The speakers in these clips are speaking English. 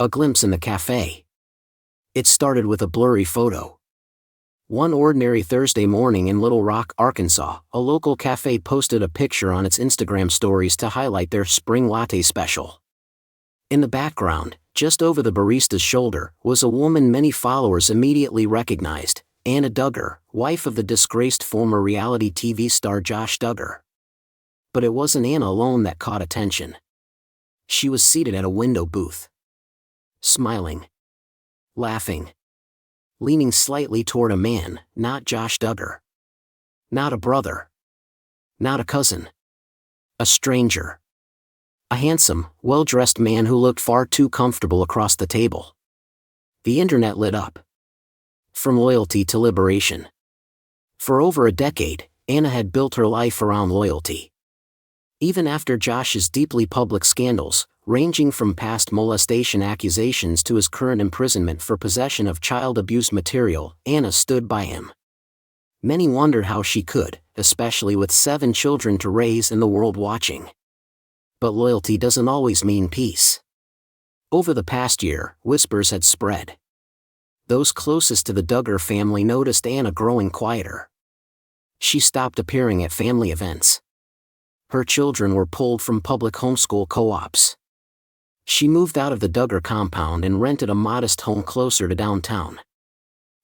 A glimpse in the cafe. It started with a blurry photo. One ordinary Thursday morning in Little Rock, Arkansas, a local cafe posted a picture on its Instagram stories to highlight their spring latte special. In the background, just over the barista's shoulder, was a woman many followers immediately recognized, Anna Duggar, wife of the disgraced former reality TV star Josh Duggar. But it wasn't Anna alone that caught attention. She was seated at a window booth. Smiling. Laughing. Leaning slightly toward a man, not Josh Duggar. Not a brother. Not a cousin. A stranger. A handsome, well-dressed man who looked far too comfortable across the table. The internet lit up. From loyalty to liberation. For over a decade, Anna had built her life around loyalty. Even after Josh's deeply public scandals, ranging from past molestation accusations to his current imprisonment for possession of child abuse material, Anna stood by him. Many wondered how she could, especially with 7 children to raise and the world watching. But loyalty doesn't always mean peace. Over the past year, whispers had spread. Those closest to the Duggar family noticed Anna growing quieter. She stopped appearing at family events. Her children were pulled from public homeschool co-ops. She moved out of the Duggar compound and rented a modest home closer to downtown.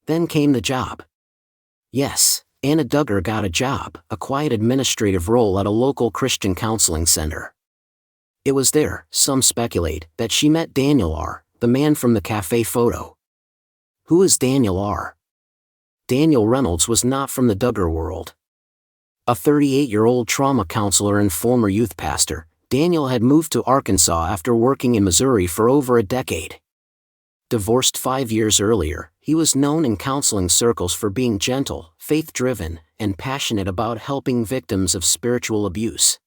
Then came the job. Yes, Anna Duggar got a job, a quiet administrative role at a local Christian counseling center. It was there, some speculate, that she met Daniel R., the man from the cafe photo. Who is Daniel R.? Daniel Reynolds was not from the Duggar world. A 38-year-old trauma counselor and former youth pastor, Daniel had moved to Arkansas after working in Missouri for over a decade. Divorced 5 years earlier, he was known in counseling circles for being gentle, faith-driven, and passionate about helping victims of spiritual abuse.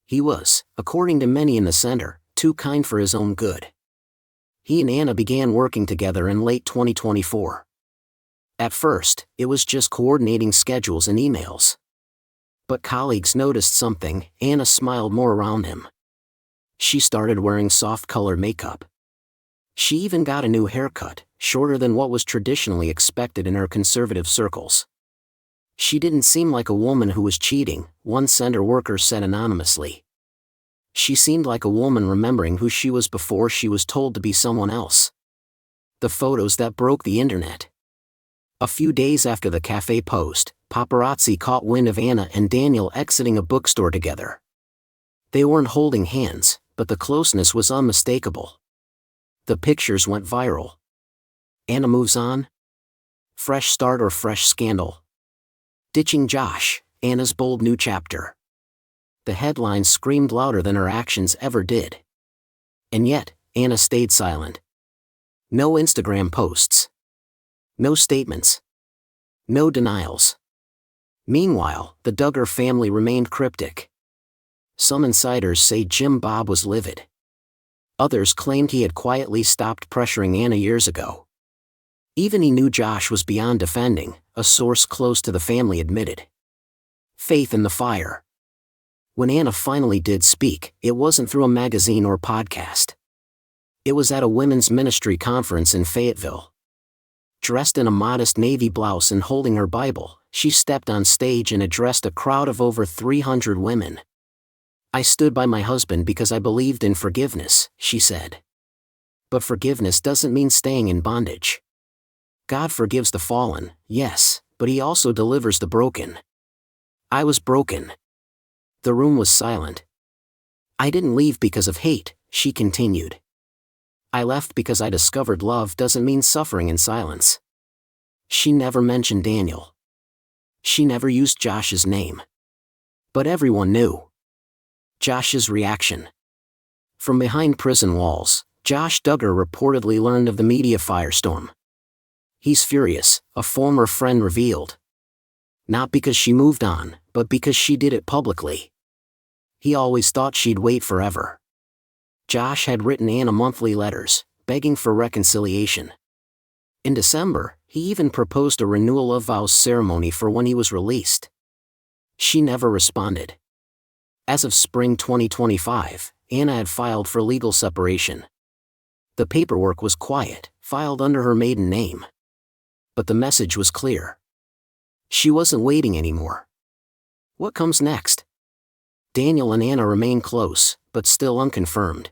He was, according to many in the center, too kind for his own good. He and Anna began working together in late 2024. At first, it was just coordinating schedules and emails. But colleagues noticed something. Anna smiled more around him. She started wearing soft-colored makeup. She even got a new haircut, shorter than what was traditionally expected in her conservative circles. She didn't seem like a woman who was cheating, one center worker said anonymously. She seemed like a woman remembering who she was before she was told to be someone else. The photos that broke the internet. A few days after the cafe post, paparazzi caught wind of Anna and Daniel exiting a bookstore together. They weren't holding hands, but the closeness was unmistakable. The pictures went viral. Anna moves on? Fresh start or fresh scandal? Ditching Josh, Anna's bold new chapter. The headlines screamed louder than her actions ever did. And yet, Anna stayed silent. No Instagram posts. No statements. No denials. Meanwhile, the Duggar family remained cryptic. Some insiders say Jim Bob was livid. Others claimed he had quietly stopped pressuring Anna years ago. Even he knew Josh was beyond defending, a source close to the family admitted. Faith in the fire. When Anna finally did speak, it wasn't through a magazine or podcast. It was at a women's ministry conference in Fayetteville. Dressed in a modest navy blouse and holding her Bible, she stepped on stage and addressed a crowd of over 300 women. I stood by my husband because I believed in forgiveness, she said. But forgiveness doesn't mean staying in bondage. God forgives the fallen, yes, but He also delivers the broken. I was broken. The room was silent. I didn't leave because of hate, she continued. I left because I discovered love doesn't mean suffering in silence. She never mentioned Daniel. She never used Josh's name. But everyone knew. Josh's reaction. From behind prison walls, Josh Duggar reportedly learned of the media firestorm. He's furious, a former friend revealed. Not because she moved on, but because she did it publicly. He always thought she'd wait forever. Josh had written Anna monthly letters, begging for reconciliation. In December, he even proposed a renewal of vows ceremony for when he was released. She never responded. As of spring 2025, Anna had filed for legal separation. The paperwork was quiet, filed under her maiden name. But the message was clear. She wasn't waiting anymore. What comes next? Daniel and Anna remain close, but still unconfirmed.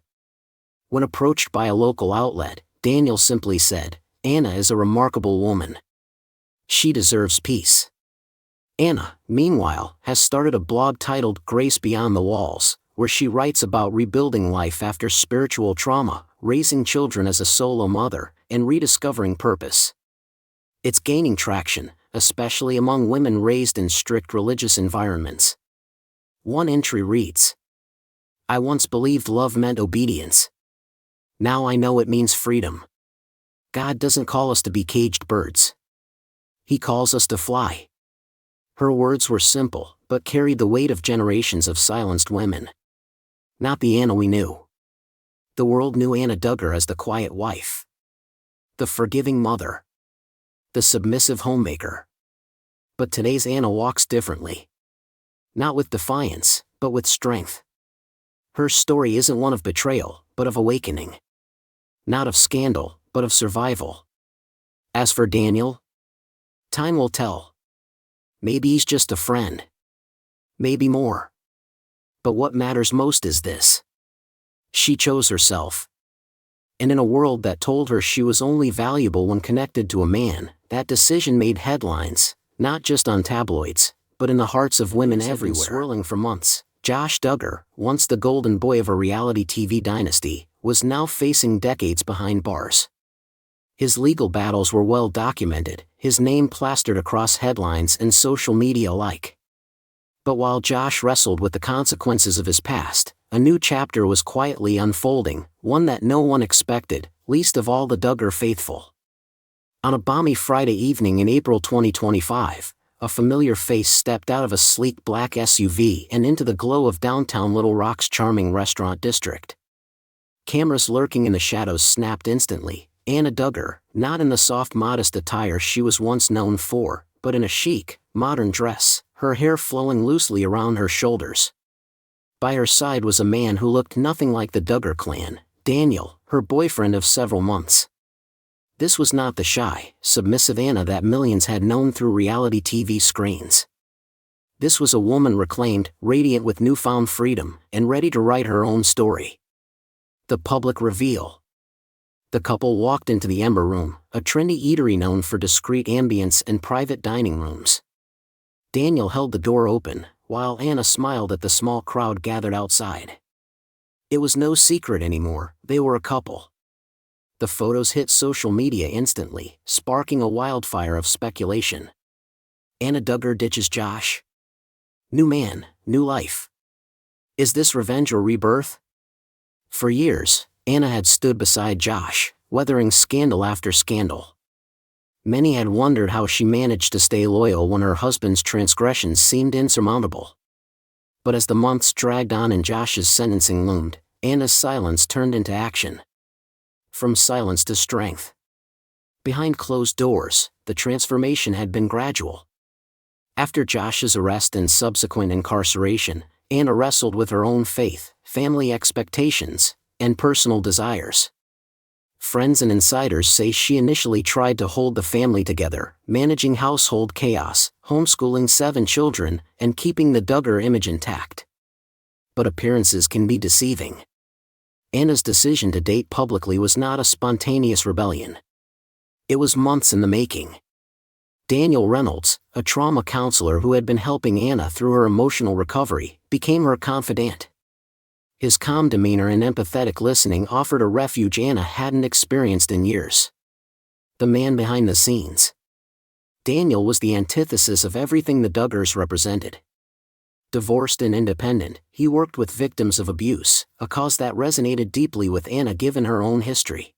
When approached by a local outlet, Daniel simply said, "Anna is a remarkable woman. She deserves peace." Anna, meanwhile, has started a blog titled Grace Beyond the Walls, where she writes about rebuilding life after spiritual trauma, raising children as a solo mother, and rediscovering purpose. It's gaining traction, especially among women raised in strict religious environments. One entry reads, "I once believed love meant obedience. Now I know it means freedom. God doesn't call us to be caged birds. He calls us to fly." Her words were simple, but carried the weight of generations of silenced women. Not the Anna we knew. The world knew Anna Duggar as the quiet wife, the forgiving mother, the submissive homemaker. But today's Anna walks differently. Not with defiance, but with strength. Her story isn't one of betrayal, but of awakening. Not of scandal, but of survival. As for Daniel, time will tell. Maybe he's just a friend. Maybe more. But what matters most is this. She chose herself. And in a world that told her she was only valuable when connected to a man, that decision made headlines, not just on tabloids, but in the hearts of women everywhere. Swirling for months, Josh Duggar, once the golden boy of a reality TV dynasty, was now facing decades behind bars. His legal battles were well documented, his name plastered across headlines and social media alike. But while Josh wrestled with the consequences of his past, a new chapter was quietly unfolding, one that no one expected, least of all the Duggar faithful. On a balmy Friday evening in April 2025, a familiar face stepped out of a sleek black SUV and into the glow of downtown Little Rock's charming restaurant district. Cameras lurking in the shadows snapped instantly. Anna Duggar, not in the soft modest attire she was once known for, but in a chic, modern dress, her hair flowing loosely around her shoulders. By her side was a man who looked nothing like the Duggar clan, Daniel, her boyfriend of several months. This was not the shy, submissive Anna that millions had known through reality TV screens. This was a woman reclaimed, radiant with newfound freedom, and ready to write her own story. The public reveal. The couple walked into the Ember Room, a trendy eatery known for discreet ambience and private dining rooms. Daniel held the door open, while Anna smiled at the small crowd gathered outside. It was no secret anymore, they were a couple. The photos hit social media instantly, sparking a wildfire of speculation. Anna Duggar ditches Josh. New man, new life. Is this revenge or rebirth? For years, Anna had stood beside Josh, weathering scandal after scandal. Many had wondered how she managed to stay loyal when her husband's transgressions seemed insurmountable. But as the months dragged on and Josh's sentencing loomed, Anna's silence turned into action. From silence to strength. Behind closed doors, the transformation had been gradual. After Josh's arrest and subsequent incarceration, Anna wrestled with her own faith, family expectations, and personal desires. Friends and insiders say she initially tried to hold the family together, managing household chaos, homeschooling 7 children, and keeping the Duggar image intact. But appearances can be deceiving. Anna's decision to date publicly was not a spontaneous rebellion. It was months in the making. Daniel Reynolds, a trauma counselor who had been helping Anna through her emotional recovery, became her confidant. His calm demeanor and empathetic listening offered a refuge Anna hadn't experienced in years. The man behind the scenes. Daniel was the antithesis of everything the Duggars represented. Divorced and independent, he worked with victims of abuse, a cause that resonated deeply with Anna given her own history.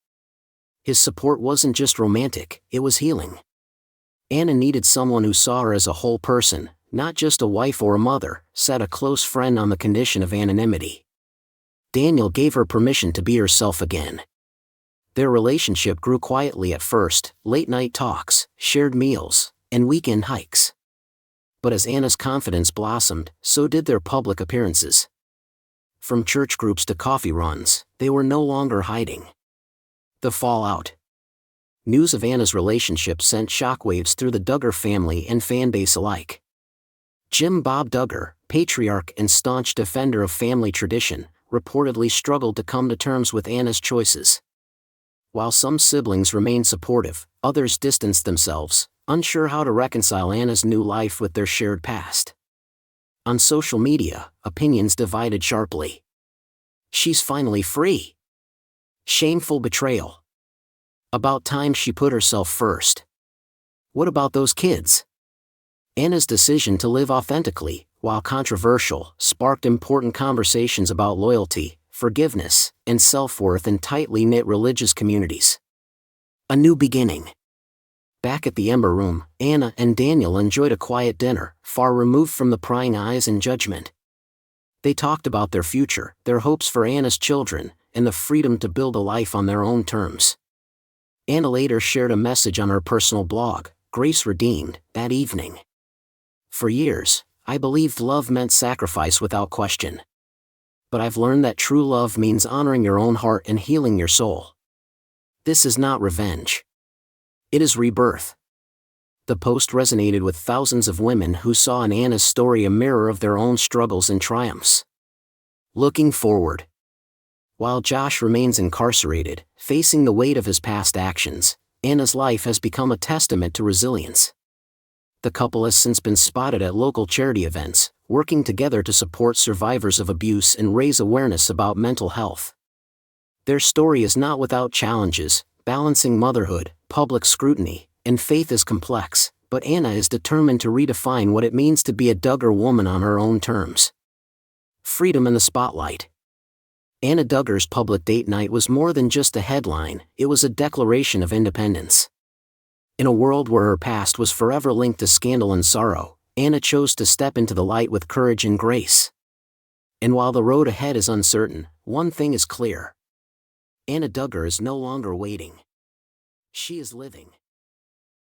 His support wasn't just romantic, it was healing. Anna needed someone who saw her as a whole person, not just a wife or a mother, said a close friend on the condition of anonymity. Daniel gave her permission to be herself again. Their relationship grew quietly at first, late-night talks, shared meals, and weekend hikes. But as Anna's confidence blossomed, so did their public appearances. From church groups to coffee runs, they were no longer hiding. The fallout. News of Anna's relationship sent shockwaves through the Duggar family and fanbase alike. Jim Bob Duggar, patriarch and staunch defender of family tradition, reportedly struggled to come to terms with Anna's choices. While some siblings remained supportive, others distanced themselves, unsure how to reconcile Anna's new life with their shared past. On social media, opinions divided sharply. She's finally free. Shameful betrayal. About time she put herself first. What about those kids? Anna's decision to live authentically, while controversial, sparked important conversations about loyalty, forgiveness, and self-worth in tightly knit religious communities. A new beginning. Back at the Ember Room, Anna and Daniel enjoyed a quiet dinner, far removed from the prying eyes and judgment. They talked about their future, their hopes for Anna's children, and the freedom to build a life on their own terms. Anna later shared a message on her personal blog, Grace Redeemed, that evening. For years, I believed love meant sacrifice without question. But I've learned that true love means honoring your own heart and healing your soul. This is not revenge. It is rebirth. The post resonated with thousands of women who saw in Anna's story a mirror of their own struggles and triumphs. Looking forward. While Josh remains incarcerated, facing the weight of his past actions, Anna's life has become a testament to resilience. The couple has since been spotted at local charity events, working together to support survivors of abuse and raise awareness about mental health. Their story is not without challenges. Balancing motherhood, public scrutiny, and faith is complex, but Anna is determined to redefine what it means to be a Duggar woman on her own terms. Freedom in the spotlight. Anna Duggar's public date night was more than just a headline, it was a declaration of independence. In a world where her past was forever linked to scandal and sorrow, Anna chose to step into the light with courage and grace. And while the road ahead is uncertain, one thing is clear. Anna Duggar is no longer waiting. She is living.